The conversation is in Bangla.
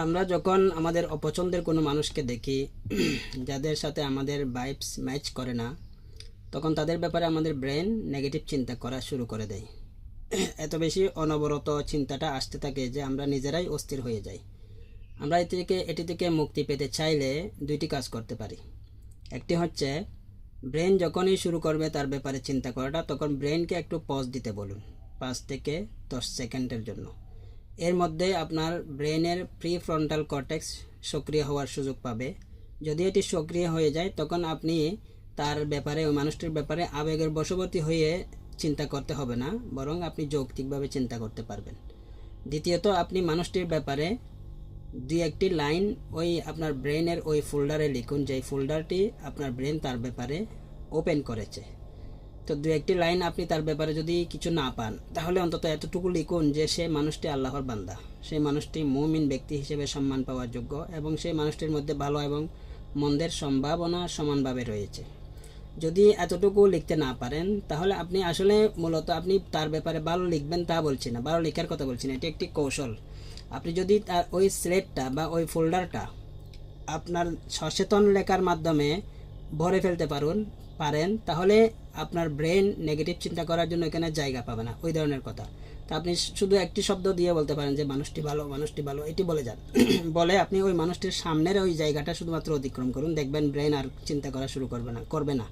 আমরা যখন আমাদের অপছন্দের কোনো মানুষকে দেখি যাদের সাথে আমাদের ভাইবস ম্যাচ করে না, তখন তাদের ব্যাপারে আমাদের ব্রেন নেগেটিভ চিন্তা করা শুরু করে দেয়। এত বেশি অনবরত চিন্তাটা আসতে থাকে যে আমরা নিজেরাই অস্থির হয়ে যাই। আমরা এটি থেকে মুক্তি পেতে চাইলে দুইটি কাজ করতে পারি। একটি হচ্ছে, ব্রেন যখনই শুরু করবে তার ব্যাপারে চিন্তা করাটা, তখন ব্রেনকে একটু পজ দিতে বলুন 5 থেকে 10 সেকেন্ডের জন্য। এর মধ্যে আপনার ব্রেনের প্রি ফ্রন্টাল কর্টেক্স সক্রিয় হওয়ার সুযোগ পাবে। যদি এটি সক্রিয় হয়ে যায়, তখন আপনি তার ব্যাপারে, ওই মানুষটির ব্যাপারে আবেগের বশবর্তী হয়ে চিন্তা করতে হবে না, বরং আপনি যৌক্তিকভাবে চিন্তা করতে পারবেন। দ্বিতীয়ত, আপনি মানুষটির ব্যাপারে দুই একটি লাইন ওই আপনার ব্রেনের ওই ফোল্ডারে লিখুন, যেই ফোল্ডারটি আপনার ব্রেন তার ব্যাপারে ওপেন করেছে। তো দু একটি লাইন আপনি তার ব্যাপারে যদি কিছু না পান, তাহলে অন্তত এতটুকু লিখুন যে সেই মানুষটি আল্লাহর বান্দা, সেই মানুষটি মুমিন ব্যক্তি হিসেবে সম্মান পাওয়ার যোগ্য, এবং সেই মানুষটির মধ্যে ভালো এবং মন্দের সম্ভাবনা সমানভাবে রয়েছে। যদি এতটুকু লিখতে না পারেন, তাহলে আপনি আসলে মূলত আপনি তার ব্যাপারে ভালো লিখবেন তা বলছি না, ভালো লেখার কথা বলছি না, এটি একটি কৌশল। আপনি যদি তার ওই স্লেটটা বা ওই ফোল্ডারটা আপনার সচেতন লেখার মাধ্যমে ভরে ফেলতে পারেন, তাহলে আপনার ব্রেন নেগেটিভ চিন্তা করার জন্য এখানে জায়গা পাবে না, ওই ধরনের কথা। তা আপনি শুধু একটি শব্দ দিয়ে বলতে পারেন যে মানুষটি ভালো, মানুষটি ভালো, এটি বলে যান। বলে আপনি ওই মানুষটির সামনের ওই জায়গাটা শুধুমাত্র অতিক্রম করুন, দেখবেন ব্রেন আর চিন্তা করা শুরু করবে না।